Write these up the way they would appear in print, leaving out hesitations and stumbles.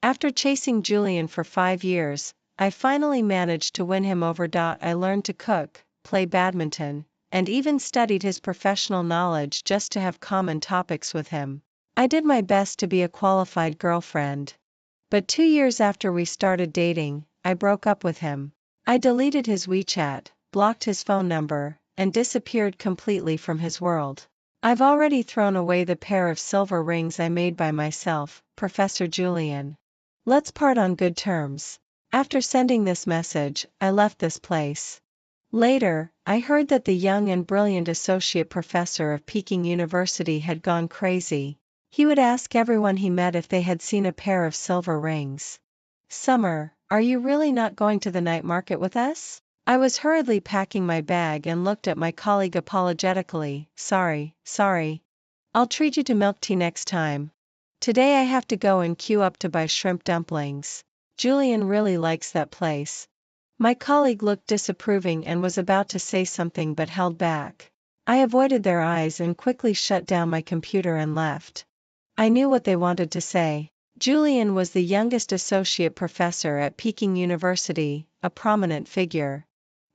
After chasing Julian for 5 years, I finally managed to win him over. I learned to cook, play badminton, and even studied his professional knowledge just to have common topics with him. I did my best to be a qualified girlfriend. But 2 years after we started dating, I broke up with him. I deleted his WeChat, blocked his phone number, and disappeared completely from his world. I've already thrown away the pair of silver rings I made by myself, Professor Julian. Let's part on good terms. After sending this message, I left this place. Later, I heard that the young and brilliant associate professor of Peking University had gone crazy. He would ask everyone he met if they had seen a pair of silver rings. Summer, are you really not going to the night market with us? I was hurriedly packing my bag and looked at my colleague apologetically. Sorry. I'll treat you to milk tea next time. Today I have to go and queue up to buy shrimp dumplings. Julian really likes that place. My colleague looked disapproving and was about to say something but held back. I avoided their eyes and quickly shut down my computer and left. I knew what they wanted to say. Julian was the youngest associate professor at Peking University, a prominent figure.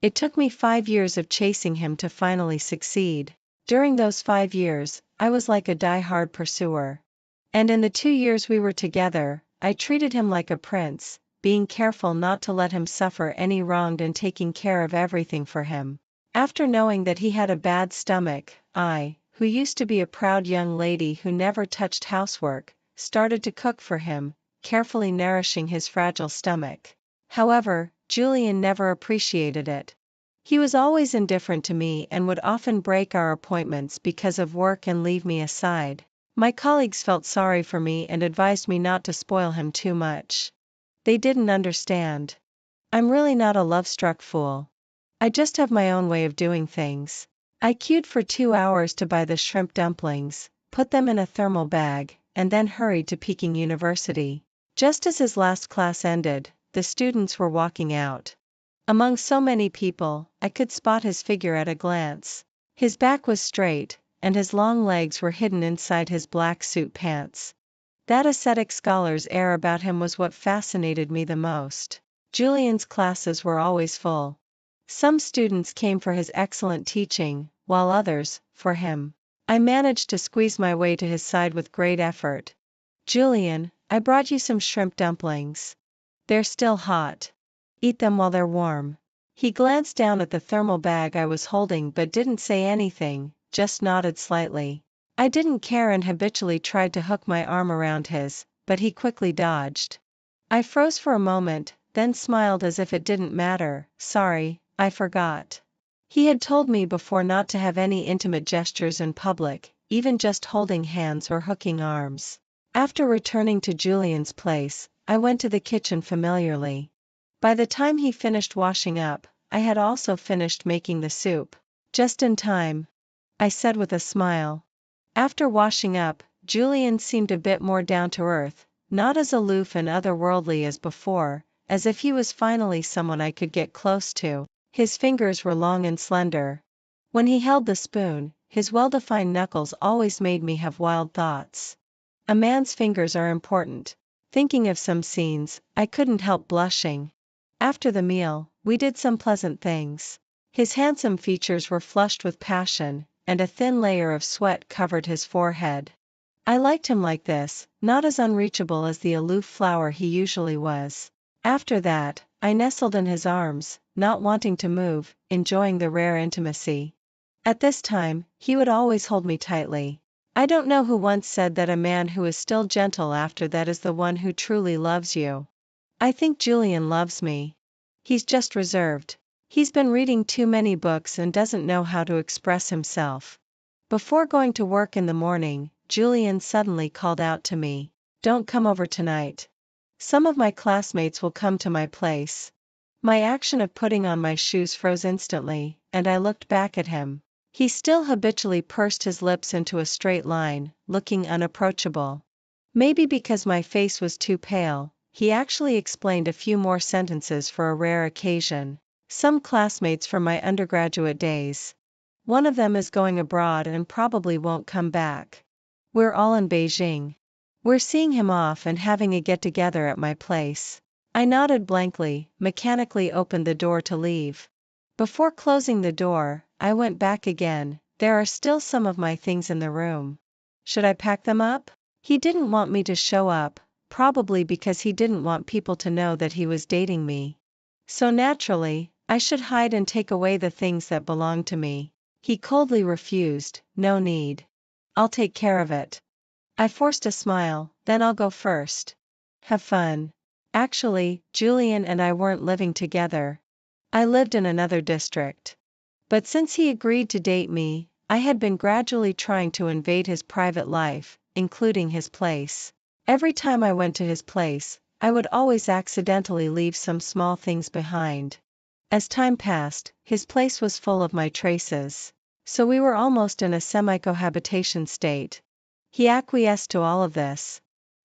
It took me 5 years of chasing him to finally succeed. During those 5 years, I was like a die-hard pursuer. And in the 2 years we were together, I treated him like a prince, being careful not to let him suffer any wrong and taking care of everything for him. After knowing that he had a bad stomach, I, who used to be a proud young lady who never touched housework, started to cook for him, carefully nourishing his fragile stomach. However, Julian never appreciated it. He was always indifferent to me and would often break our appointments because of work and leave me aside. My colleagues felt sorry for me and advised me not to spoil him too much. They didn't understand. I'm really not a love-struck fool. I just have my own way of doing things. I queued for 2 hours to buy the shrimp dumplings, put them in a thermal bag, and then hurried to Peking University. Just as his last class ended, the students were walking out. Among so many people, I could spot his figure at a glance. His back was straight, and his long legs were hidden inside his black suit pants. That ascetic scholar's air about him was what fascinated me the most. Julian's classes were always full. Some students came for his excellent teaching, while others, for him. I managed to squeeze my way to his side with great effort. Julian, I brought you some shrimp dumplings. They're still hot. Eat them while they're warm. He glanced down at the thermal bag I was holding but didn't say anything, just nodded slightly. I didn't care and habitually tried to hook my arm around his, but he quickly dodged. I froze for a moment, then smiled as if it didn't matter. Sorry, I forgot. He had told me before not to have any intimate gestures in public, even just holding hands or hooking arms. After returning to Julian's place, I went to the kitchen familiarly. By the time he finished washing up, I had also finished making the soup. Just in time, I said with a smile. After washing up, Julian seemed a bit more down to earth, not as aloof and otherworldly as before, as if he was finally someone I could get close to. His fingers were long and slender. When he held the spoon, his well-defined knuckles always made me have wild thoughts. A man's fingers are important. Thinking of some scenes, I couldn't help blushing. After the meal, we did some pleasant things. His handsome features were flushed with passion, and a thin layer of sweat covered his forehead. I liked him like this, not as unreachable as the aloof flower he usually was. After that, I nestled in his arms, not wanting to move, enjoying the rare intimacy. At this time, he would always hold me tightly. I don't know who once said that a man who is still gentle after that is the one who truly loves you. I think Julian loves me. He's just reserved. He's been reading too many books and doesn't know how to express himself. Before going to work in the morning, Julian suddenly called out to me, "Don't come over tonight. Some of my classmates will come to my place." My action of putting on my shoes froze instantly, and I looked back at him. He still habitually pursed his lips into a straight line, looking unapproachable. Maybe because my face was too pale, he actually explained a few more sentences for a rare occasion. Some classmates from my undergraduate days. One of them is going abroad and probably won't come back. We're all in Beijing. We're seeing him off and having a get-together at my place. I nodded blankly, mechanically opened the door to leave. Before closing the door, I went back again. There are still some of my things in the room. Should I pack them up? He didn't want me to show up, probably because he didn't want people to know that he was dating me. So naturally, I should hide and take away the things that belong to me. He coldly refused. No need. I'll take care of it. I forced a smile. Then I'll go first. Have fun. Actually, Julian and I weren't living together. I lived in another district. But since he agreed to date me, I had been gradually trying to invade his private life, including his place. Every time I went to his place, I would always accidentally leave some small things behind. As time passed, his place was full of my traces. So we were almost in a semi-cohabitation state. He acquiesced to all of this.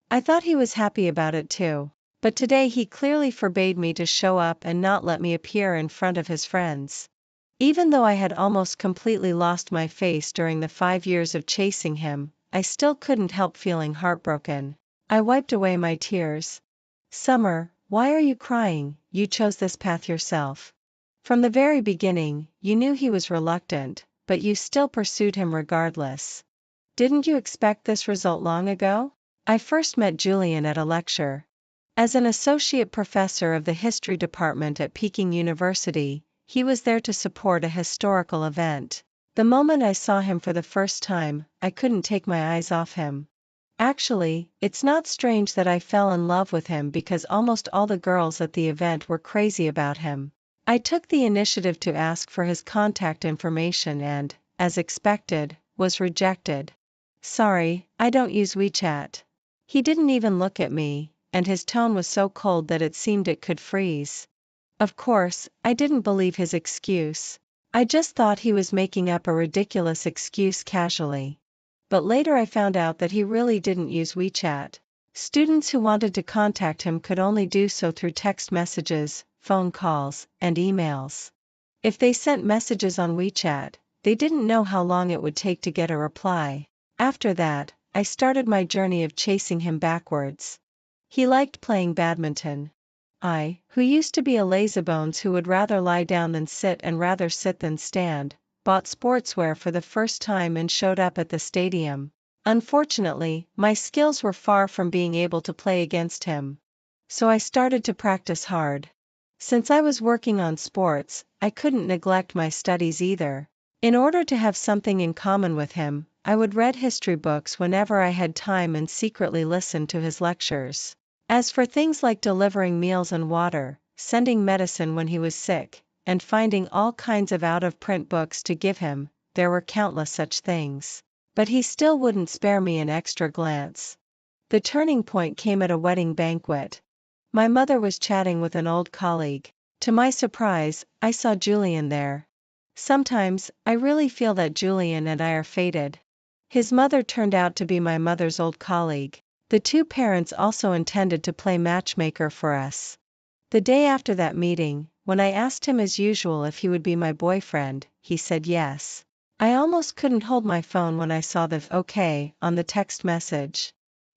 I thought he was happy about it too. But today he clearly forbade me to show up and not let me appear in front of his friends. Even though I had almost completely lost my face during the 5 years of chasing him, I still couldn't help feeling heartbroken. I wiped away my tears. Summer, why are you crying? You chose this path yourself. From the very beginning, you knew he was reluctant, but you still pursued him regardless. Didn't you expect this result long ago? I first met Julian at a lecture. As an associate professor of the history department at Peking University, he was there to support a historical event. The moment I saw him for the first time, I couldn't take my eyes off him. Actually, it's not strange that I fell in love with him because almost all the girls at the event were crazy about him. I took the initiative to ask for his contact information and, as expected, was rejected. Sorry, I don't use WeChat. He didn't even look at me, and his tone was so cold that it seemed it could freeze. Of course, I didn't believe his excuse. I just thought he was making up a ridiculous excuse casually. But later I found out that he really didn't use WeChat. Students who wanted to contact him could only do so through text messages, phone calls, and emails. If they sent messages on WeChat, they didn't know how long it would take to get a reply. After that, I started my journey of chasing him backwards. He liked playing badminton. I, who used to be a lazybones who would rather lie down than sit and rather sit than stand, bought sportswear for the first time and showed up at the stadium. Unfortunately, my skills were far from being able to play against him. So I started to practice hard. Since I was working on sports, I couldn't neglect my studies either. In order to have something in common with him, I would read history books whenever I had time and secretly listen to his lectures. As for things like delivering meals and water, sending medicine when he was sick, and finding all kinds of out-of-print books to give him, there were countless such things. But he still wouldn't spare me an extra glance. The turning point came at a wedding banquet. My mother was chatting with an old colleague. To my surprise, I saw Julian there. Sometimes, I really feel that Julian and I are fated. His mother turned out to be my mother's old colleague. The two parents also intended to play matchmaker for us. The day after that meeting, when I asked him as usual if he would be my boyfriend, he said yes. I almost couldn't hold my phone when I saw the "okay" on the text message.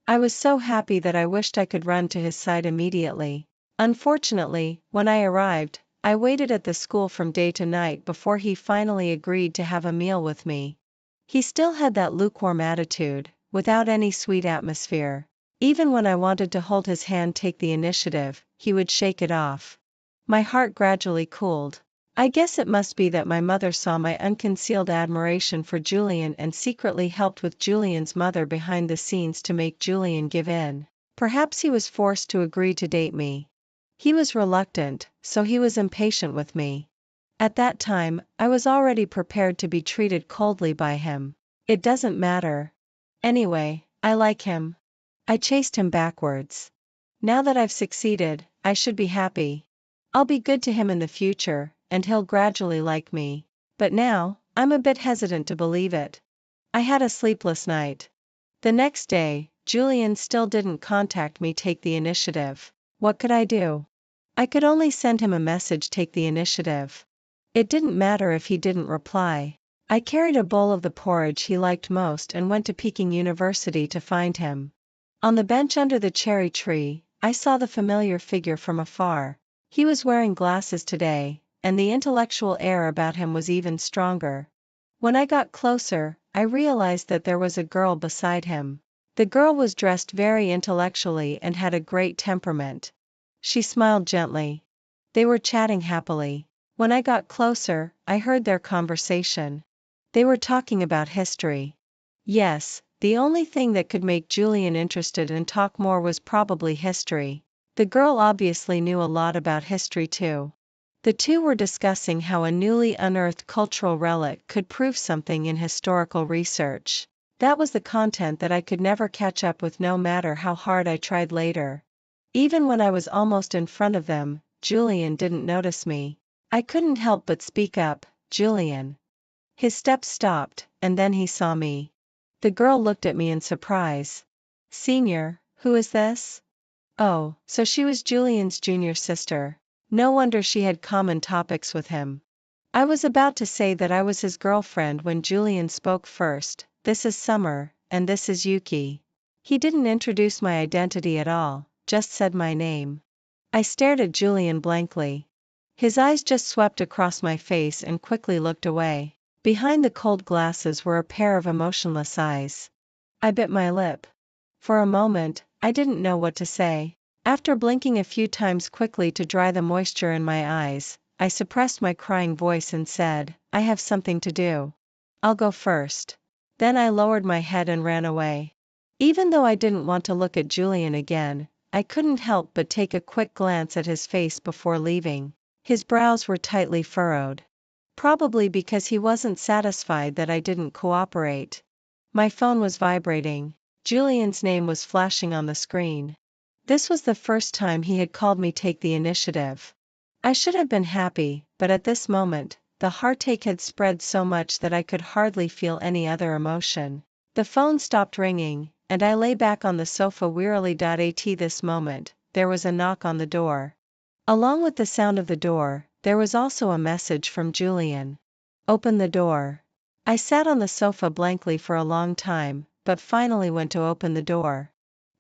I was so happy that I wished I could run to his side immediately. Unfortunately, when I arrived, I waited at the school from day to night before he finally agreed to have a meal with me. He still had that lukewarm attitude, without any sweet atmosphere. Even when I wanted to hold his hand take the initiative, he would shake it off. My heart gradually cooled. I guess it must be that my mother saw my unconcealed admiration for Julian and secretly helped with Julian's mother behind the scenes to make Julian give in. Perhaps he was forced to agree to date me. He was reluctant, so he was impatient with me. At that time, I was already prepared to be treated coldly by him. It doesn't matter. Anyway, I like him. I chased him backwards. Now that I've succeeded, I should be happy. I'll be good to him in the future, and he'll gradually like me. But now, I'm a bit hesitant to believe it. I had a sleepless night. The next day, Julian still didn't contact me take the initiative. What could I do? I could only send him a message take the initiative. It didn't matter if he didn't reply. I carried a bowl of the porridge he liked most and went to Peking University to find him. On the bench under the cherry tree, I saw the familiar figure from afar. He was wearing glasses today, and the intellectual air about him was even stronger. When I got closer, I realized that there was a girl beside him. The girl was dressed very intellectually and had a great temperament. She smiled gently. They were chatting happily. When I got closer, I heard their conversation. They were talking about history. Yes, the only thing that could make Julian interested and talk more was probably history. The girl obviously knew a lot about history too. The two were discussing how a newly unearthed cultural relic could prove something in historical research. That was the content that I could never catch up with no matter how hard I tried later. Even when I was almost in front of them, Julian didn't notice me. I couldn't help but speak up, "Julian." His steps stopped, and then he saw me. The girl looked at me in surprise. "Senior, who is this?" Oh, so she was Julian's junior sister. No wonder she had common topics with him. I was about to say that I was his girlfriend when Julian spoke first. "This is Summer, and this is Yuki." He didn't introduce my identity at all, just said my name. I stared at Julian blankly. His eyes just swept across my face and quickly looked away. Behind the cold glasses were a pair of emotionless eyes. I bit my lip. For a moment, I didn't know what to say. After blinking a few times quickly to dry the moisture in my eyes, I suppressed my crying voice and said, "I have something to do. I'll go first." Then I lowered my head and ran away. Even though I didn't want to look at Julian again, I couldn't help but take a quick glance at his face before leaving. His brows were tightly furrowed. Probably because he wasn't satisfied that I didn't cooperate. My phone was vibrating. Julian's name was flashing on the screen. This was the first time he had called me take the initiative. I should have been happy, but at this moment, the heartache had spread so much that I could hardly feel any other emotion. The phone stopped ringing, and I lay back on the sofa wearily. At this moment, there was a knock on the door. Along with the sound of the door, there was also a message from Julian. "Open the door." I sat on the sofa blankly for a long time, but finally went to open the door.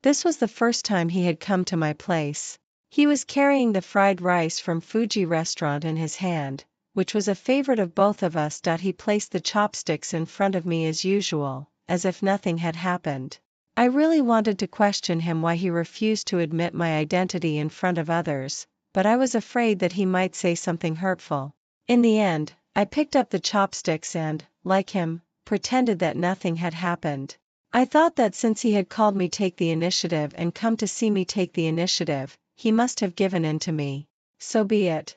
This was the first time he had come to my place. He was carrying the fried rice from Fuji restaurant in his hand, which was a favorite of both of us. He placed the chopsticks in front of me as usual, as if nothing had happened. I really wanted to question him why he refused to admit my identity in front of others, but I was afraid that he might say something hurtful. In the end, I picked up the chopsticks and, like him, pretended that nothing had happened. I thought that since he had called me take the initiative and come to see me take the initiative, he must have given in to me. So be it.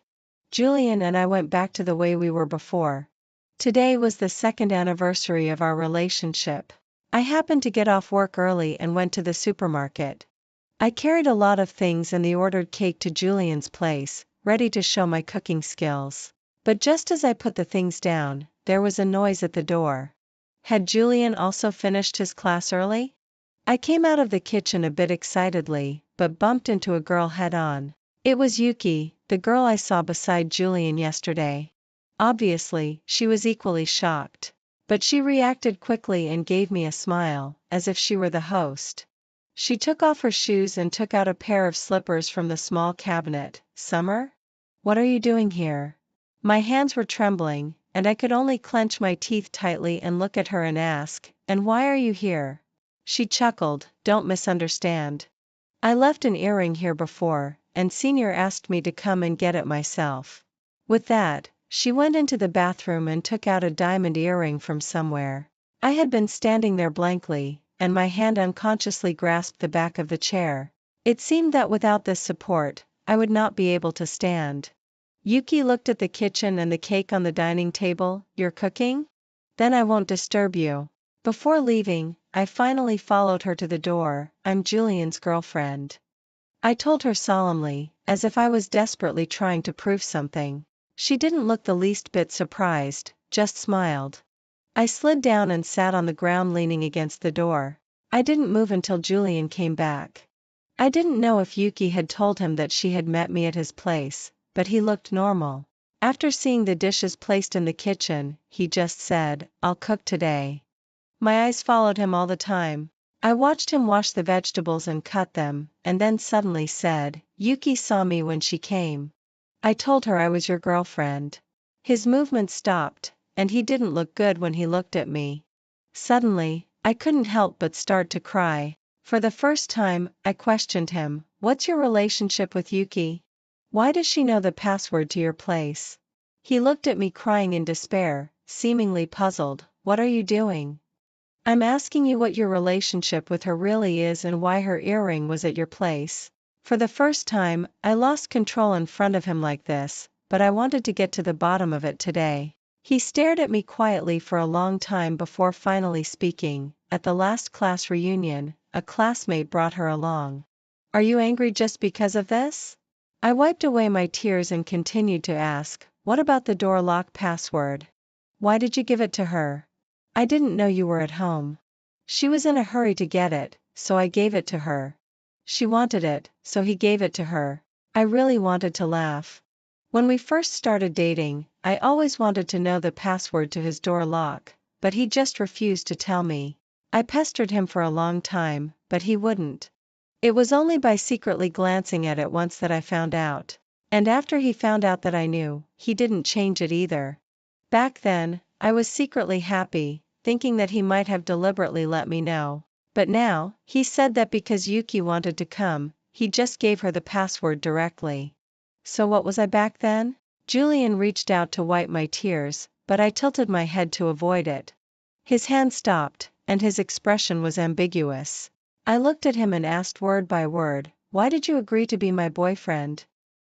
Julian and I went back to the way we were before. Today was the second anniversary of our relationship. I happened to get off work early and went to the supermarket. I carried a lot of things and the ordered cake to Julian's place, ready to show my cooking skills. But just as I put the things down, there was a noise at the door. Had Julian also finished his class early? I came out of the kitchen a bit excitedly, but bumped into a girl head-on. It was Yuki, the girl I saw beside Julian yesterday. Obviously, she was equally shocked. But she reacted quickly and gave me a smile, as if she were the host. She took off her shoes and took out a pair of slippers from the small cabinet. "Summer? What are you doing here?" My hands were trembling, and I could only clench my teeth tightly and look at her and ask, "And why are you here?" She chuckled, "Don't misunderstand. I left an earring here before, and Senior asked me to come and get it myself." With that, she went into the bathroom and took out a diamond earring from somewhere. I had been standing there blankly, and my hand unconsciously grasped the back of the chair. It seemed that without this support, I would not be able to stand. Yuki looked at the kitchen and the cake on the dining table. "You're cooking? Then I won't disturb you." Before leaving, I finally followed her to the door. "I'm Julian's girlfriend," I told her solemnly, as if I was desperately trying to prove something. She didn't look the least bit surprised, just smiled. I slid down and sat on the ground leaning against the door. I didn't move until Julian came back. I didn't know if Yuki had told him that she had met me at his place, but he looked normal. After seeing the dishes placed in the kitchen, he just said, "I'll cook today." My eyes followed him all the time. I watched him wash the vegetables and cut them, and then suddenly said, "Yuki saw me when she came. I told her I was your girlfriend." His movement stopped, and he didn't look good when he looked at me. Suddenly, I couldn't help but start to cry. For the first time, I questioned him, "What's your relationship with Yuki? Why does she know the password to your place?" He looked at me crying in despair, seemingly puzzled. "What are you doing?" "I'm asking you what your relationship with her really is and why her earring was at your place." For the first time, I lost control in front of him like this, but I wanted to get to the bottom of it today. He stared at me quietly for a long time before finally speaking. "At the last class reunion, a classmate brought her along. Are you angry just because of this?" I wiped away my tears and continued to ask, "What about the door lock password? Why did you give it to her?" "I didn't know you were at home. She was in a hurry to get it, so I gave it to her. She wanted it, so he gave it to her." I really wanted to laugh. When we first started dating, I always wanted to know the password to his door lock, but he just refused to tell me. I pestered him for a long time, but he wouldn't. It was only by secretly glancing at it once that I found out. And after he found out that I knew, he didn't change it either. Back then, I was secretly happy, thinking that he might have deliberately let me know. But now, he said that because Yuki wanted to come, he just gave her the password directly. So what was I back then? Julian reached out to wipe my tears, but I tilted my head to avoid it. His hand stopped, and his expression was ambiguous. I looked at him and asked word by word, "Why did you agree to be my boyfriend?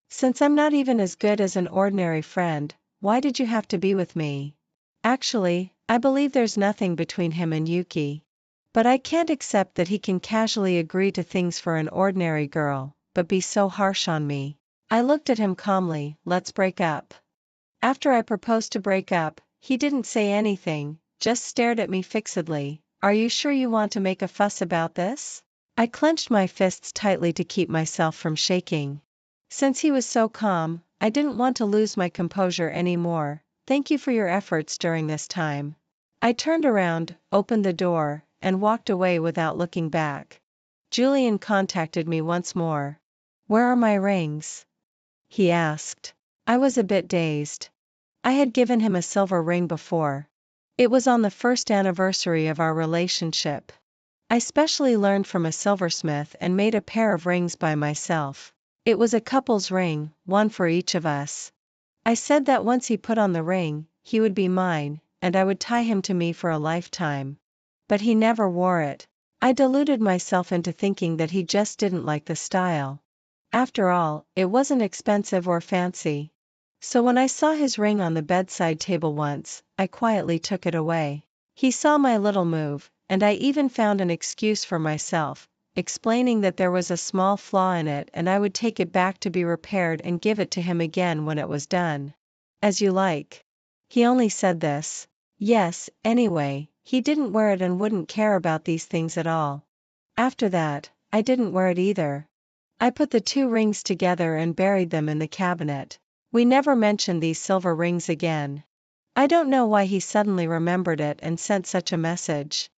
Since I'm not even as good as an ordinary friend, why did you have to be with me?" Actually, I believe there's nothing between him and Yuki. But I can't accept that he can casually agree to things for an ordinary girl, but be so harsh on me. I looked at him calmly. "Let's break up." After I proposed to break up, he didn't say anything, just stared at me fixedly. "Are you sure you want to make a fuss about this?" I clenched my fists tightly to keep myself from shaking. Since he was so calm, I didn't want to lose my composure anymore. "Thank you for your efforts during this time." I turned around, opened the door, and walked away without looking back. Julian contacted me once more. "Where are my rings?" he asked. I was a bit dazed. I had given him a silver ring before. It was on the first anniversary of our relationship. I specially learned from a silversmith and made a pair of rings by myself. It was a couple's ring, one for each of us. I said that once he put on the ring, he would be mine, and I would tie him to me for a lifetime. But he never wore it. I deluded myself into thinking that he just didn't like the style. After all, it wasn't expensive or fancy. So when I saw his ring on the bedside table once, I quietly took it away. He saw my little move, and I even found an excuse for myself, explaining that there was a small flaw in it and I would take it back to be repaired and give it to him again when it was done. "As you like." He only said this. Yes, anyway, he didn't wear it and wouldn't care about these things at all. After that, I didn't wear it either. I put the two rings together and buried them in the cabinet. We never mentioned these silver rings again. I don't know why he suddenly remembered it and sent such a message.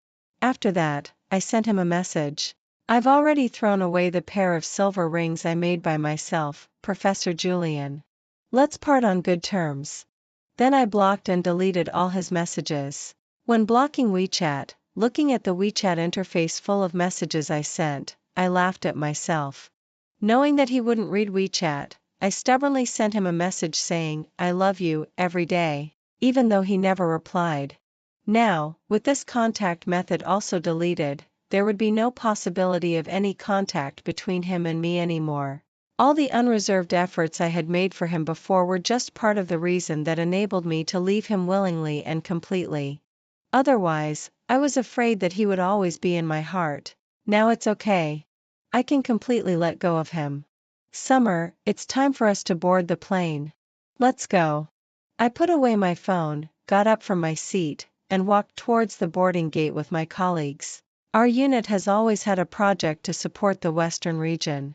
After that, I sent him a message. "I've already thrown away the pair of silver rings I made by myself, Professor Julian. Let's part on good terms." Then I blocked and deleted all his messages. When blocking WeChat, looking at the WeChat interface full of messages I sent, I laughed at myself. Knowing that he wouldn't read WeChat, I stubbornly sent him a message saying, "I love you," every day, even though he never replied. Now, with this contact method also deleted, there would be no possibility of any contact between him and me anymore. All the unreserved efforts I had made for him before were just part of the reason that enabled me to leave him willingly and completely. Otherwise, I was afraid that he would always be in my heart. Now it's okay. I can completely let go of him. "Summer, it's time for us to board the plane. Let's go." I put away my phone, got up from my seat, and walked towards the boarding gate with my colleagues. Our unit has always had a project to support the Western region.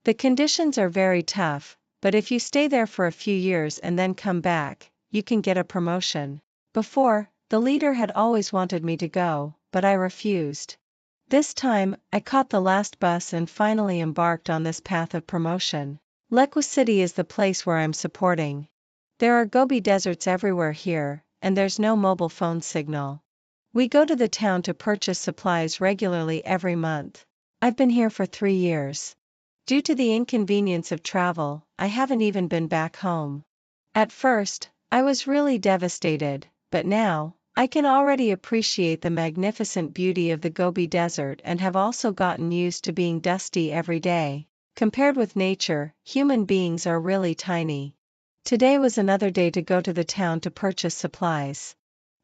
The conditions are very tough, but if you stay there for a few years and then come back, you can get a promotion. Before, the leader had always wanted me to go, but I refused. This time, I caught the last bus and finally embarked on this path of promotion. Lekwa City is the place where I'm supporting. There are Gobi deserts everywhere here, and there's no mobile phone signal. We go to the town to purchase supplies regularly every month. I've been here for 3 years. Due to the inconvenience of travel, I haven't even been back home. At first, I was really devastated, but now, I can already appreciate the magnificent beauty of the Gobi Desert and have also gotten used to being dusty every day. Compared with nature, human beings are really tiny. Today was another day to go to the town to purchase supplies.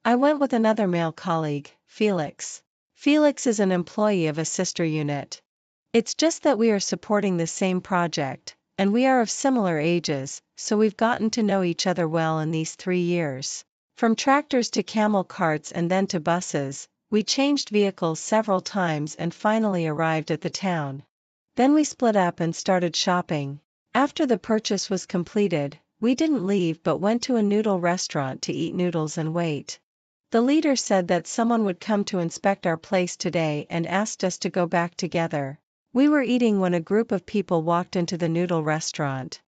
I went with another male colleague, Felix. Felix is an employee of a sister unit. It's just that we are supporting the same project, and we are of similar ages, so we've gotten to know each other well in these 3 years. From tractors to camel carts and then to buses, we changed vehicles several times and finally arrived at the town. Then we split up and started shopping. After the purchase was completed, we didn't leave but went to a noodle restaurant to eat noodles and wait. The leader said that someone would come to inspect our place today and asked us to go back together. We were eating when a group of people walked into the noodle restaurant.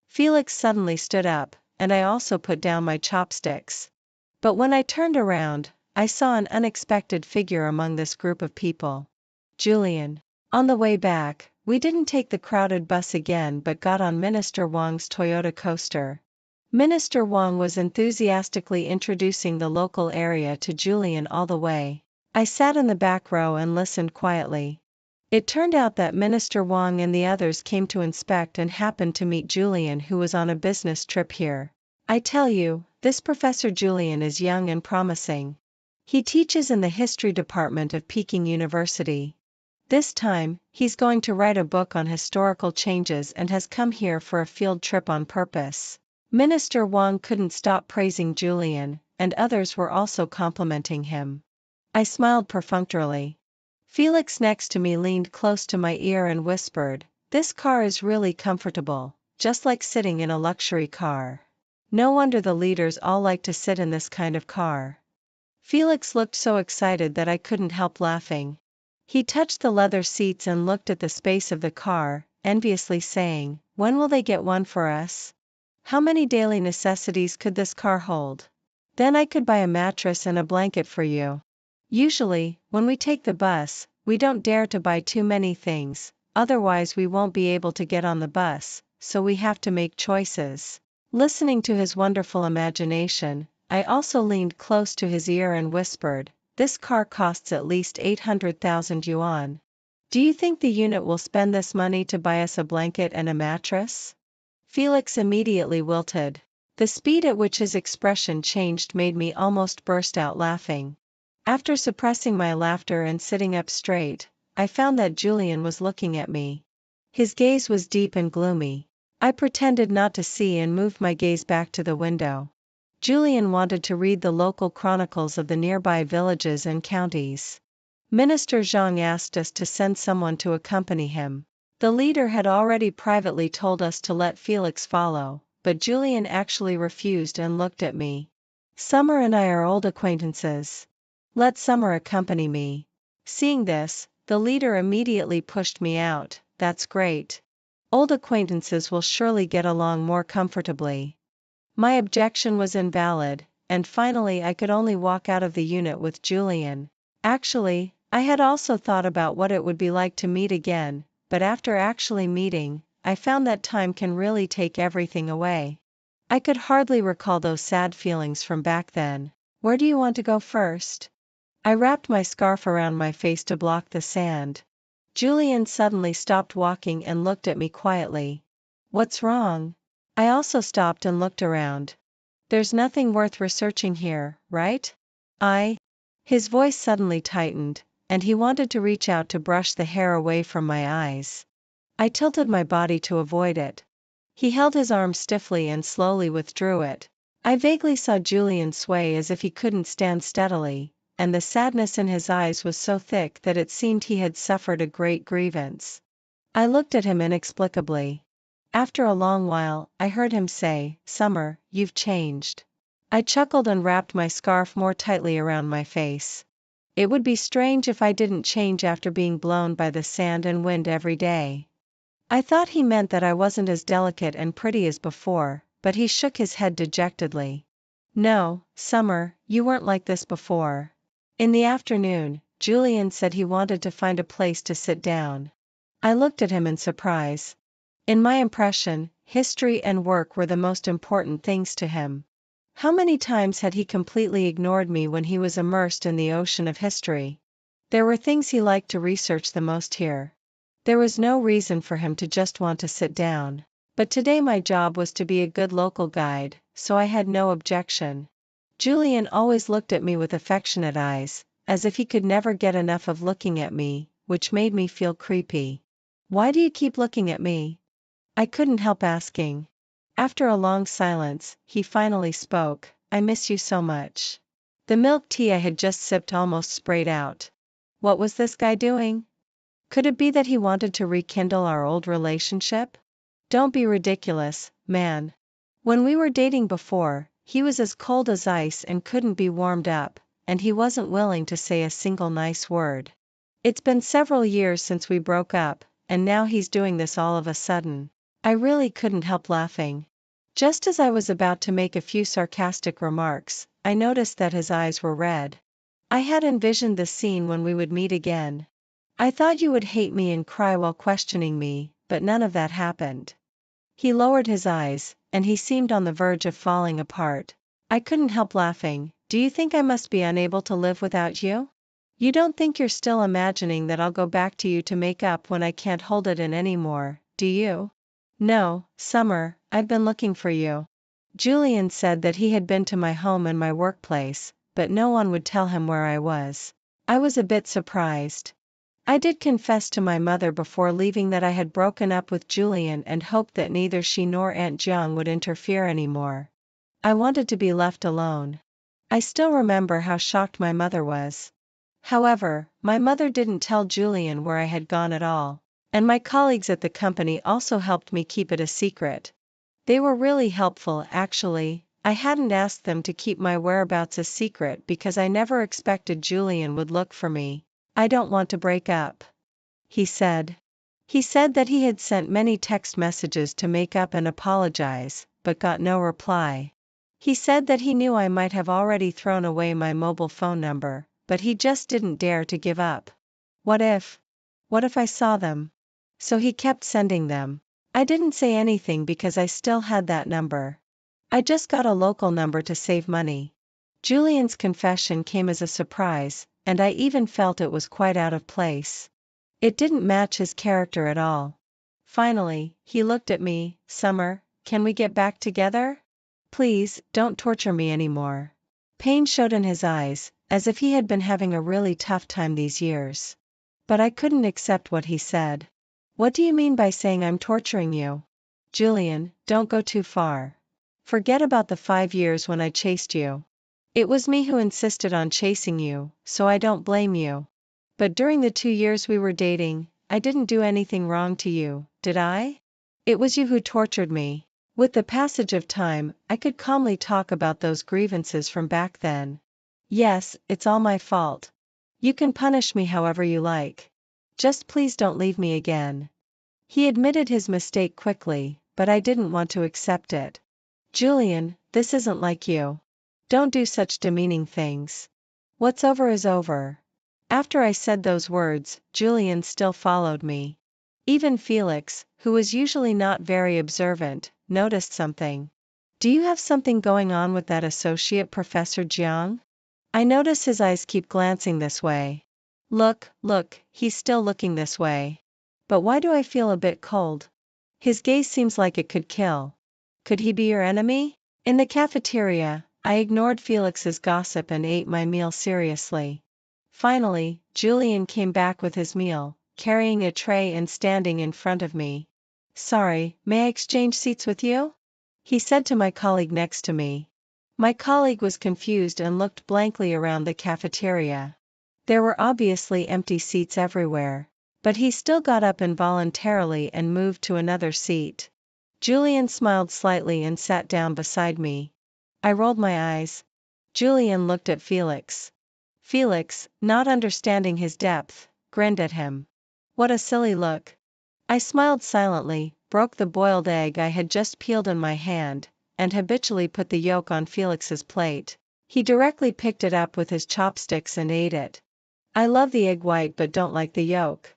Felix suddenly stood up, and I also put down my chopsticks. But when I turned around, I saw an unexpected figure among this group of people. Julian. On the way back, we didn't take the crowded bus again but got on Minister Wang's Toyota Coaster. Minister Wang was enthusiastically introducing the local area to Julian all the way. I sat in the back row and listened quietly. It turned out that Minister Wang and the others came to inspect and happened to meet Julian, who was on a business trip here. I tell you, this Professor Julian is young and promising. He teaches in the history department of Peking University. This time, he's going to write a book on historical changes and has come here for a field trip on purpose. Minister Wang couldn't stop praising Julian, and others were also complimenting him. I smiled perfunctorily. Felix next to me leaned close to my ear and whispered, "This car is really comfortable, just like sitting in a luxury car. No wonder the leaders all like to sit in this kind of car." Felix looked so excited that I couldn't help laughing. He touched the leather seats and looked at the space of the car, enviously saying, "When will they get one for us? How many daily necessities could this car hold? Then I could buy a mattress and a blanket for you." Usually, when we take the bus, we don't dare to buy too many things, otherwise we won't be able to get on the bus, so we have to make choices. Listening to his wonderful imagination, I also leaned close to his ear and whispered, "This car costs at least 800,000 yuan. Do you think the unit will spend this money to buy us a blanket and a mattress?" Felix immediately wilted. The speed at which his expression changed made me almost burst out laughing. After suppressing my laughter and sitting up straight, I found that Julian was looking at me. His gaze was deep and gloomy. I pretended not to see and moved my gaze back to the window. Julian wanted to read the local chronicles of the nearby villages and counties. Minister Zhang asked us to send someone to accompany him. The leader had already privately told us to let Felix follow, but Julian actually refused and looked at me. "Summer and I are old acquaintances. Let Summer accompany me." Seeing this, the leader immediately pushed me out. "That's great. Old acquaintances will surely get along more comfortably." My objection was invalid, and finally I could only walk out of the unit with Julian. Actually, I had also thought about what it would be like to meet again, but after actually meeting, I found that time can really take everything away. I could hardly recall those sad feelings from back then. "Where do you want to go first?" I wrapped my scarf around my face to block the sand. Julian suddenly stopped walking and looked at me quietly. "What's wrong?" I also stopped and looked around. "There's nothing worth researching here, right?" His voice suddenly tightened, and he wanted to reach out to brush the hair away from my eyes. I tilted my body to avoid it. He held his arm stiffly and slowly withdrew it. I vaguely saw Julian sway as if he couldn't stand steadily, and the sadness in his eyes was so thick that it seemed he had suffered a great grievance. I looked at him inexplicably. After a long while, I heard him say, "Summer, you've changed." I chuckled and wrapped my scarf more tightly around my face. It would be strange if I didn't change after being blown by the sand and wind every day. I thought he meant that I wasn't as delicate and pretty as before, but he shook his head dejectedly. No, Summer, you weren't like this before. In the afternoon, Julian said he wanted to find a place to sit down. I looked at him in surprise. In my impression, history and work were the most important things to him. How many times had he completely ignored me when he was immersed in the ocean of history? There were things he liked to research the most here. There was no reason for him to just want to sit down. But today my job was to be a good local guide, so I had no objection. Julian always looked at me with affectionate eyes, as if he could never get enough of looking at me, which made me feel creepy. Why do you keep looking at me? I couldn't help asking. After a long silence, he finally spoke. I miss you so much. The milk tea I had just sipped almost sprayed out. What was this guy doing? Could it be that he wanted to rekindle our old relationship? Don't be ridiculous, man. When we were dating before, he was as cold as ice and couldn't be warmed up, and he wasn't willing to say a single nice word. It's been several years since we broke up, and now he's doing this all of a sudden. I really couldn't help laughing. Just as I was about to make a few sarcastic remarks, I noticed that his eyes were red. I had envisioned the scene when we would meet again. I thought you would hate me and cry while questioning me, but none of that happened. He lowered his eyes, and he seemed on the verge of falling apart. I couldn't help laughing. Do you think I must be unable to live without you? You don't think you're still imagining that I'll go back to you to make up when I can't hold it in anymore, do you? No, Summer, I've been looking for you. Julian said that he had been to my home and my workplace, but no one would tell him where I was. I was a bit surprised. I did confess to my mother before leaving that I had broken up with Julian and hoped that neither she nor Aunt Jiang would interfere anymore. I wanted to be left alone. I still remember how shocked my mother was. However, my mother didn't tell Julian where I had gone at all, and my colleagues at the company also helped me keep it a secret. They were really helpful, actually. I hadn't asked them to keep my whereabouts a secret because I never expected Julian would look for me. I don't want to break up, he said. He said that he had sent many text messages to make up and apologize, but got no reply. He said that he knew I might have already thrown away my mobile phone number, but he just didn't dare to give up. What if I saw them? So he kept sending them. I didn't say anything because I still had that number. I just got a local number to save money. Julian's confession came as a surprise, and I even felt it was quite out of place. It didn't match his character at all. Finally, he looked at me. Summer, can we get back together? Please, don't torture me anymore. Pain showed in his eyes, as if he had been having a really tough time these years. But I couldn't accept what he said. What do you mean by saying I'm torturing you? Julian, don't go too far. Forget about the 5 years when I chased you. It was me who insisted on chasing you, so I don't blame you. But during the 2 years we were dating, I didn't do anything wrong to you, did I? It was you who tortured me. With the passage of time, I could calmly talk about those grievances from back then. Yes, it's all my fault. You can punish me however you like. Just please don't leave me again. He admitted his mistake quickly, but I didn't want to accept it. Julian, this isn't like you. Don't do such demeaning things. What's over is over. After I said those words, Julian still followed me. Even Felix, who was usually not very observant, noticed something. Do you have something going on with that associate, Professor Jiang? I notice his eyes keep glancing this way. Look, he's still looking this way. But why do I feel a bit cold? His gaze seems like it could kill. Could he be your enemy? In the cafeteria, I ignored Felix's gossip and ate my meal seriously. Finally, Julian came back with his meal, carrying a tray and standing in front of me. Sorry, may I exchange seats with you? He said to my colleague next to me. My colleague was confused and looked blankly around the cafeteria. There were obviously empty seats everywhere, but he still got up involuntarily and moved to another seat. Julian smiled slightly and sat down beside me. I rolled my eyes. Julian looked at Felix. Felix, not understanding his depth, grinned at him. What a silly look. I smiled silently, broke the boiled egg I had just peeled in my hand, and habitually put the yolk on Felix's plate. He directly picked it up with his chopsticks and ate it. I love the egg white but don't like the yolk.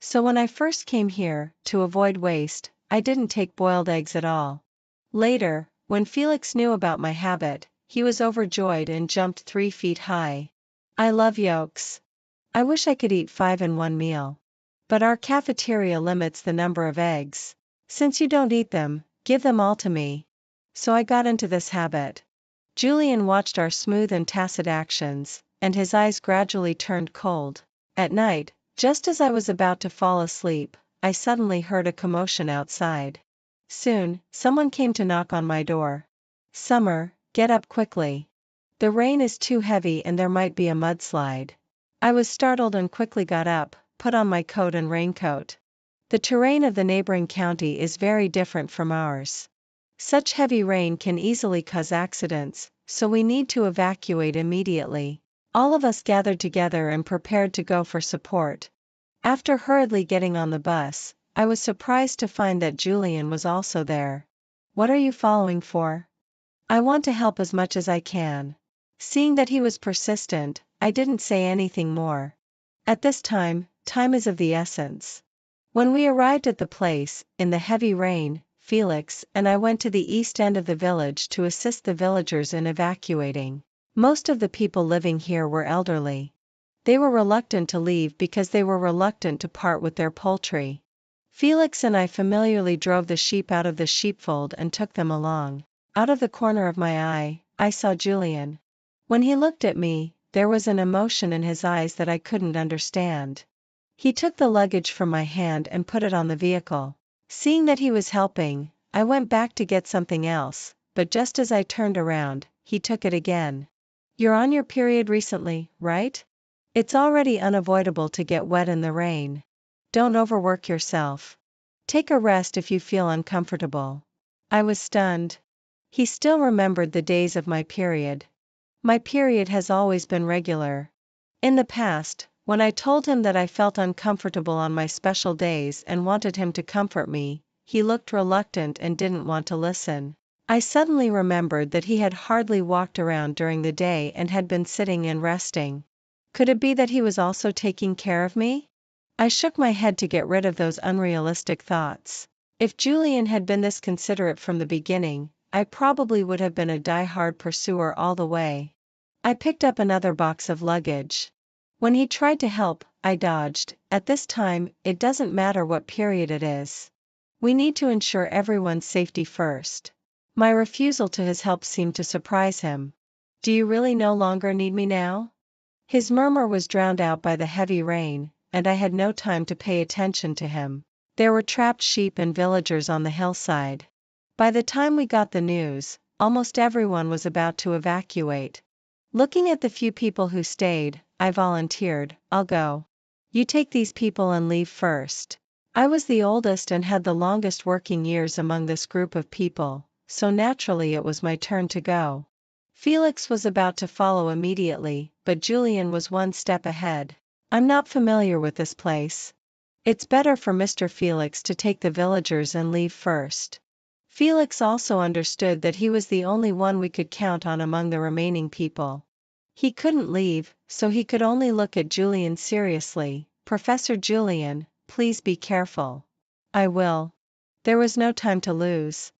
So when I first came here, to avoid waste, I didn't take boiled eggs at all. Later, when Felix knew about my habit, he was overjoyed and jumped 3 feet high. I love yolks. I wish I could eat 5 in one meal. But our cafeteria limits the number of eggs. Since you don't eat them, give them all to me. So I got into this habit. Julian watched our smooth and tacit actions, and his eyes gradually turned cold. At night, just as I was about to fall asleep, I suddenly heard a commotion outside. Soon, someone came to knock on my door. Summer, get up quickly. The rain is too heavy and there might be a mudslide. I was startled and quickly got up, put on my coat and raincoat. The terrain of the neighboring county is very different from ours. Such heavy rain can easily cause accidents, so we need to evacuate immediately. All of us gathered together and prepared to go for support. After hurriedly getting on the bus, I was surprised to find that Julian was also there. What are you following for? I want to help as much as I can. Seeing that he was persistent, I didn't say anything more. At this time is of the essence. When we arrived at the place, in the heavy rain, Felix and I went to the east end of the village to assist the villagers in evacuating. Most of the people living here were elderly. They were reluctant to leave because they were reluctant to part with their poultry. Felix and I familiarly drove the sheep out of the sheepfold and took them along. Out of the corner of my eye, I saw Julian. When he looked at me, there was an emotion in his eyes that I couldn't understand. He took the luggage from my hand and put it on the vehicle. Seeing that he was helping, I went back to get something else, but just as I turned around, he took it again. You're on your period recently, right? It's already unavoidable to get wet in the rain. Don't overwork yourself. Take a rest if you feel uncomfortable. I was stunned. He still remembered the days of my period. My period has always been regular. In the past, when I told him that I felt uncomfortable on my special days and wanted him to comfort me, he looked reluctant and didn't want to listen. I suddenly remembered that he had hardly walked around during the day and had been sitting and resting. Could it be that he was also taking care of me? I shook my head to get rid of those unrealistic thoughts. If Julian had been this considerate from the beginning, I probably would have been a die-hard pursuer all the way. I picked up another box of luggage. When he tried to help, I dodged. At this time, it doesn't matter what period it is. We need to ensure everyone's safety first. My refusal to his help seemed to surprise him. Do you really no longer need me now? His murmur was drowned out by the heavy rain, and I had no time to pay attention to him. There were trapped sheep and villagers on the hillside. By the time we got the news, almost everyone was about to evacuate. Looking at the few people who stayed, I volunteered, I'll go. You take these people and leave first. I was the oldest and had the longest working years among this group of people, so naturally it was my turn to go. Felix was about to follow immediately, but Julian was one step ahead. I'm not familiar with this place. It's better for Mr. Felix to take the villagers and leave first. Felix also understood that he was the only one we could count on among the remaining people. He couldn't leave, so he could only look at Julian seriously. Professor Julian, please be careful. I will. There was no time to lose.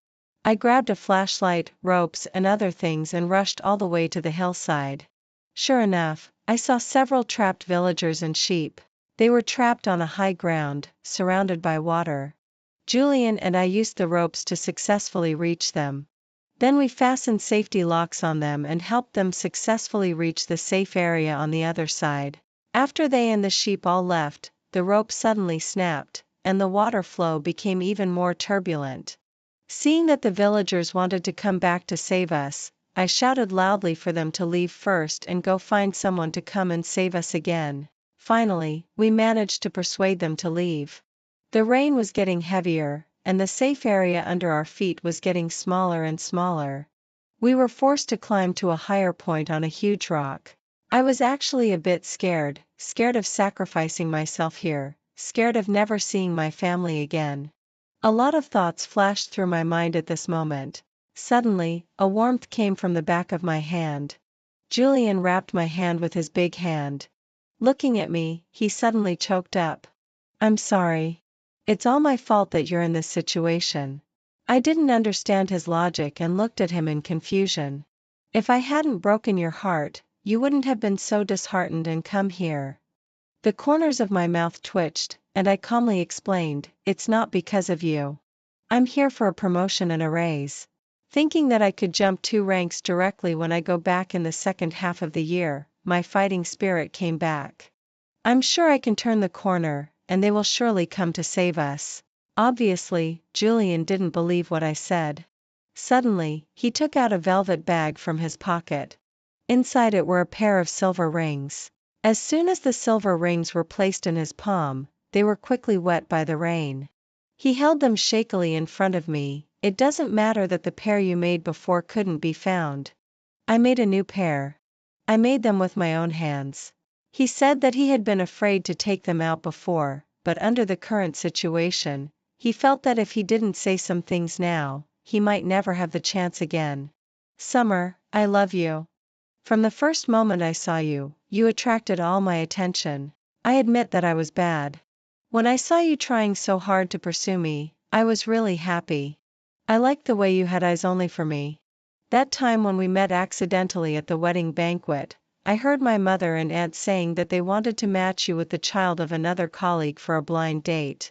I grabbed a flashlight, ropes and other things and rushed all the way to the hillside. Sure enough, I saw several trapped villagers and sheep. They were trapped on a high ground, surrounded by water. Julian and I used the ropes to successfully reach them. Then we fastened safety locks on them and helped them successfully reach the safe area on the other side. After they and the sheep all left, the rope suddenly snapped, and the water flow became even more turbulent. Seeing that the villagers wanted to come back to save us, I shouted loudly for them to leave first and go find someone to come and save us again. Finally, we managed to persuade them to leave. The rain was getting heavier, and the safe area under our feet was getting smaller and smaller. We were forced to climb to a higher point on a huge rock. I was actually a bit scared of sacrificing myself here, scared of never seeing my family again. A lot of thoughts flashed through my mind at this moment. Suddenly, a warmth came from the back of my hand. Julian wrapped my hand with his big hand. Looking at me, he suddenly choked up. I'm sorry. It's all my fault that you're in this situation. I didn't understand his logic and looked at him in confusion. If I hadn't broken your heart, you wouldn't have been so disheartened and come here. The corners of my mouth twitched, and I calmly explained, it's not because of you. I'm here for a promotion and a raise. Thinking that I could jump 2 ranks directly when I go back in the second half of the year, my fighting spirit came back. I'm sure I can turn the corner, and they will surely come to save us. Obviously, Julian didn't believe what I said. Suddenly, he took out a velvet bag from his pocket. Inside it were a pair of silver rings. As soon as the silver rings were placed in his palm, they were quickly wet by the rain. He held them shakily in front of me. It doesn't matter that the pair you made before couldn't be found. I made a new pair. I made them with my own hands. He said that he had been afraid to take them out before, but under the current situation, he felt that if he didn't say some things now, he might never have the chance again. Summer, I love you. From the first moment I saw you, you attracted all my attention. I admit that I was bad. When I saw you trying so hard to pursue me, I was really happy. I liked the way you had eyes only for me. That time when we met accidentally at the wedding banquet, I heard my mother and aunt saying that they wanted to match you with the child of another colleague for a blind date.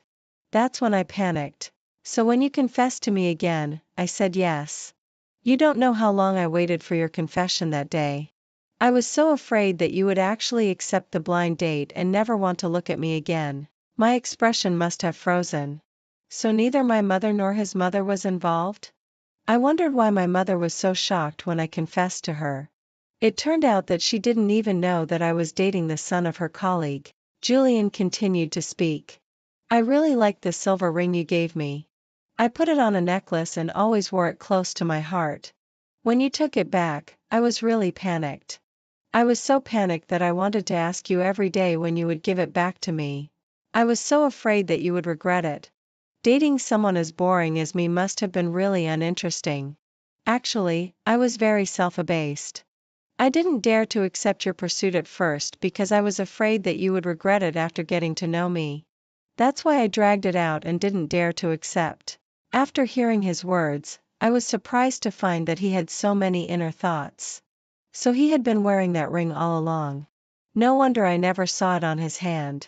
That's when I panicked. So when you confessed to me again, I said yes. You don't know how long I waited for your confession that day. I was so afraid that you would actually accept the blind date and never want to look at me again. My expression must have frozen. So neither my mother nor his mother was involved? I wondered why my mother was so shocked when I confessed to her. It turned out that she didn't even know that I was dating the son of her colleague. Julian continued to speak. I really liked the silver ring you gave me. I put it on a necklace and always wore it close to my heart. When you took it back, I was really panicked. I was so panicked that I wanted to ask you every day when you would give it back to me. I was so afraid that you would regret it. Dating someone as boring as me must have been really uninteresting. Actually, I was very self-abased. I didn't dare to accept your pursuit at first because I was afraid that you would regret it after getting to know me. That's why I dragged it out and didn't dare to accept. After hearing his words, I was surprised to find that he had so many inner thoughts. So he had been wearing that ring all along. No wonder I never saw it on his hand.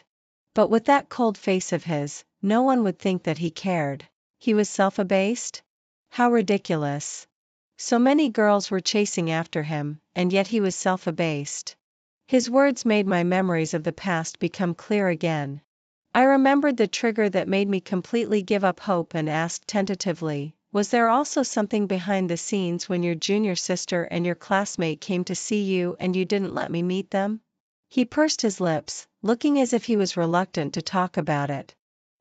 But with that cold face of his, no one would think that he cared. He was self-abased? How ridiculous. So many girls were chasing after him, and yet he was self-abased. His words made my memories of the past become clear again. I remembered the trigger that made me completely give up hope and asked tentatively, was there also something behind the scenes when your junior sister and your classmate came to see you and you didn't let me meet them? He pursed his lips, looking as if he was reluctant to talk about it.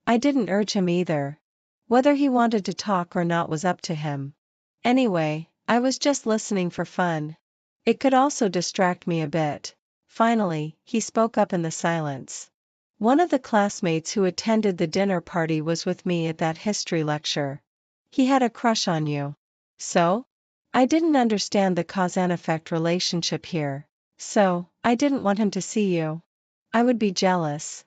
I didn't urge him either. Whether he wanted to talk or not was up to him. Anyway, I was just listening for fun. It could also distract me a bit. Finally, he spoke up in the silence. One of the classmates who attended the dinner party was with me at that history lecture. He had a crush on you. So? I didn't understand the cause and effect relationship here. So, I didn't want him to see you. I would be jealous.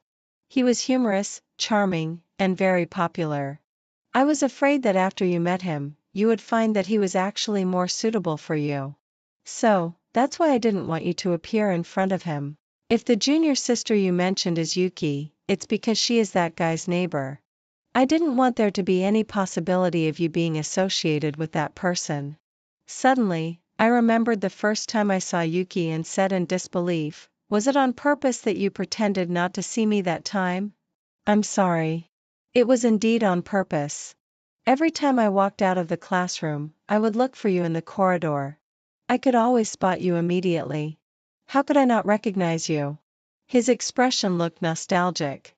He was humorous, charming, and very popular. I was afraid that after you met him, you would find that he was actually more suitable for you. So, that's why I didn't want you to appear in front of him. If the junior sister you mentioned is Yuki, it's because she is that guy's neighbor. I didn't want there to be any possibility of you being associated with that person. Suddenly, I remembered the first time I saw Yuki and said in disbelief, was it on purpose that you pretended not to see me that time? I'm sorry. It was indeed on purpose. Every time I walked out of the classroom, I would look for you in the corridor. I could always spot you immediately. How could I not recognize you? His expression looked nostalgic.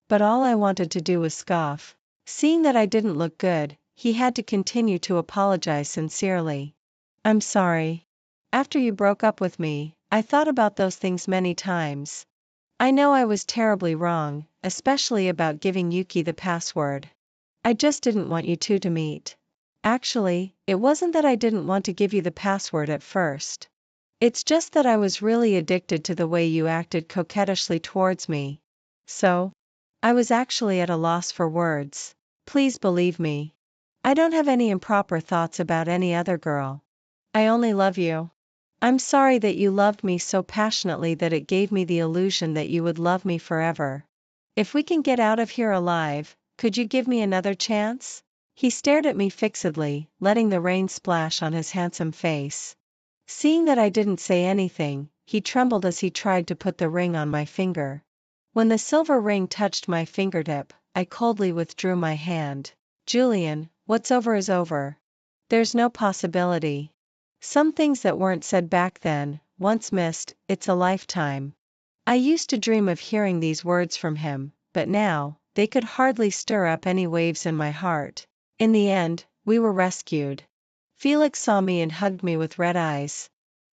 But all I wanted to do was scoff. Seeing that I didn't look good, he had to continue to apologize sincerely. I'm sorry. After you broke up with me, I thought about those things many times. I know I was terribly wrong, especially about giving Yuki the password. I just didn't want you two to meet. Actually, it wasn't that I didn't want to give you the password at first. It's just that I was really addicted to the way you acted coquettishly towards me. So, I was actually at a loss for words. Please believe me. I don't have any improper thoughts about any other girl. I only love you. I'm sorry that you loved me so passionately that it gave me the illusion that you would love me forever. If we can get out of here alive, could you give me another chance? He stared at me fixedly, letting the rain splash on his handsome face. Seeing that I didn't say anything, he trembled as he tried to put the ring on my finger. When the silver ring touched my fingertip, I coldly withdrew my hand. Julian, what's over is over. There's no possibility. Some things that weren't said back then, once missed, it's a lifetime. I used to dream of hearing these words from him, but now, they could hardly stir up any waves in my heart. In the end, we were rescued. Felix saw me and hugged me with red eyes.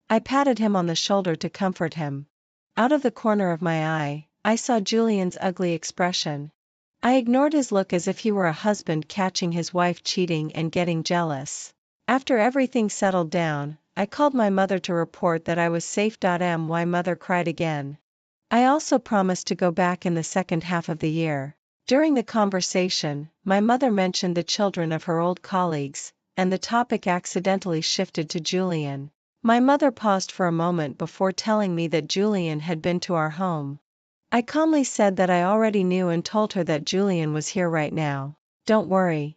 I patted him on the shoulder to comfort him. Out of the corner of my eye, I saw Julian's ugly expression. I ignored his look as if he were a husband catching his wife cheating and getting jealous. After everything settled down, I called my mother to report that I was safe. My mother cried again. I also promised to go back in the second half of the year. During the conversation, my mother mentioned the children of her old colleagues, and the topic accidentally shifted to Julian. My mother paused for a moment before telling me that Julian had been to our home. I calmly said that I already knew and told her that Julian was here right now. Don't worry.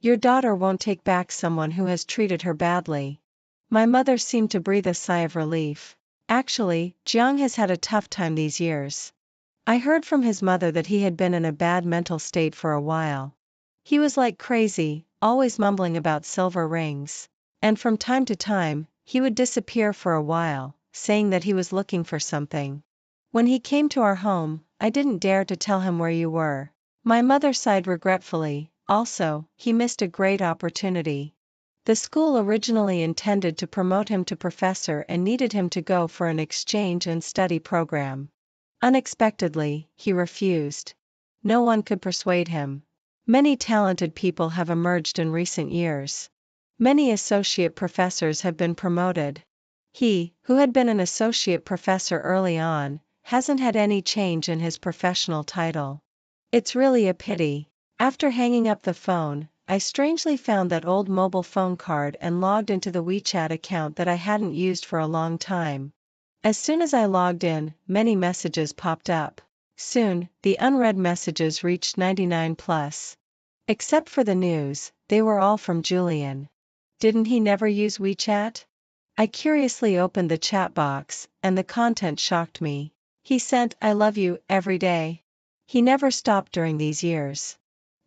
Your daughter won't take back someone who has treated her badly. My mother seemed to breathe a sigh of relief. Actually, Jiang has had a tough time these years. I heard from his mother that he had been in a bad mental state for a while. He was like crazy, always mumbling about silver rings. And from time to time, he would disappear for a while, saying that he was looking for something. When he came to our home, I didn't dare to tell him where you were. My mother sighed regretfully. Also, he missed a great opportunity. The school originally intended to promote him to professor and needed him to go for an exchange and study program. Unexpectedly, he refused. No one could persuade him. Many talented people have emerged in recent years. Many associate professors have been promoted. He, who had been an associate professor early on, hasn't had any change in his professional title. It's really a pity. After hanging up the phone, I strangely found that old mobile phone card and logged into the WeChat account that I hadn't used for a long time. As soon as I logged in, many messages popped up. Soon, the unread messages reached 99 plus. Except for the news, they were all from Julian. Didn't he never use WeChat? I curiously opened the chat box, and the content shocked me. He sent "I love you" every day. He never stopped during these years.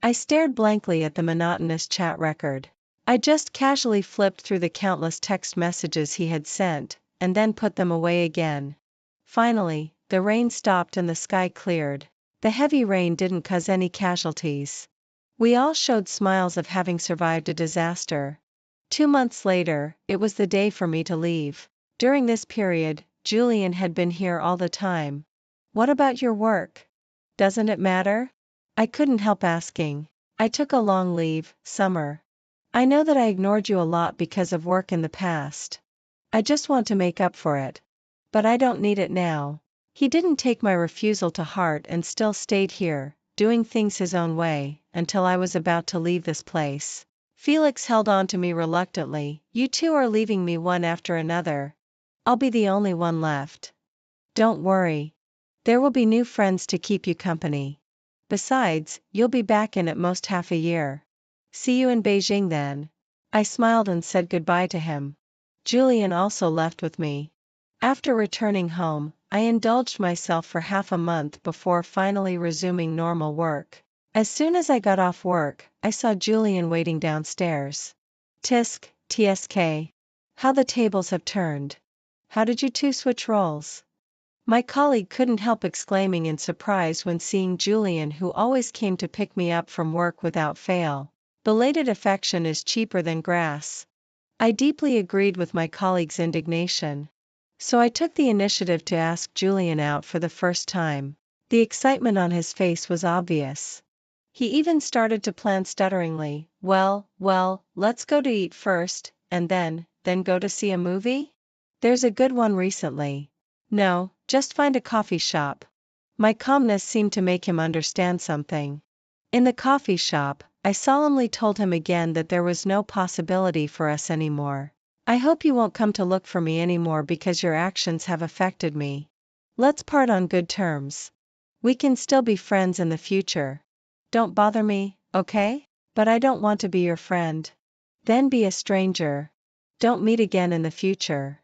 I stared blankly at the monotonous chat record. I just casually flipped through the countless text messages he had sent, and then put them away again. Finally, the rain stopped and the sky cleared. The heavy rain didn't cause any casualties. We all showed smiles of having survived a disaster. 2 months later, it was the day for me to leave. During this period, Julian had been here all the time. What about your work? Doesn't it matter? I couldn't help asking. I took a long leave, summer. I know that I ignored you a lot because of work in the past. I just want to make up for it. But I don't need it now. He didn't take my refusal to heart and still stayed here, doing things his own way, until I was about to leave this place. Felix held on to me reluctantly. You two are leaving me one after another. I'll be the only one left. Don't worry. There will be new friends to keep you company. Besides, you'll be back in at most half a year. See you in Beijing then. I smiled and said goodbye to him. Julian also left with me. After returning home, I indulged myself for half a month before finally resuming normal work. As soon as I got off work, I saw Julian waiting downstairs. Tisk, tsk. How the tables have turned. How did you two switch roles? My colleague couldn't help exclaiming in surprise when seeing Julian, who always came to pick me up from work without fail. Belated affection is cheaper than grass. I deeply agreed with my colleague's indignation. So I took the initiative to ask Julian out for the first time. The excitement on his face was obvious. He even started to plan stutteringly, well, let's go to eat first, and then go to see a movie? There's a good one recently. No, just find a coffee shop. My calmness seemed to make him understand something. In the coffee shop, I solemnly told him again that there was no possibility for us anymore. I hope you won't come to look for me anymore because your actions have affected me. Let's part on good terms. We can still be friends in the future. Don't bother me, okay? But I don't want to be your friend. Then be a stranger. Don't meet again in the future.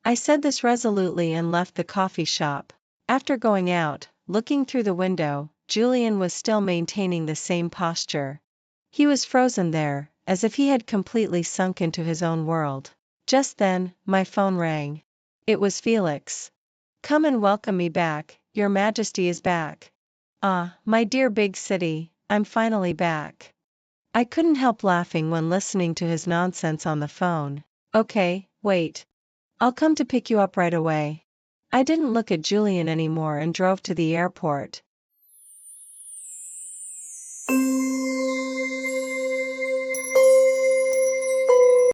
I said this resolutely and left the coffee shop. After going out, looking through the window, Julian was still maintaining the same posture. He was frozen there, as if he had completely sunk into his own world. Just then, my phone rang. It was Felix. Come and welcome me back, Your Majesty is back. Ah, my dear big city, I'm finally back. I couldn't help laughing when listening to his nonsense on the phone. Okay, wait. I'll come to pick you up right away. I didn't look at Julian anymore and drove to the airport.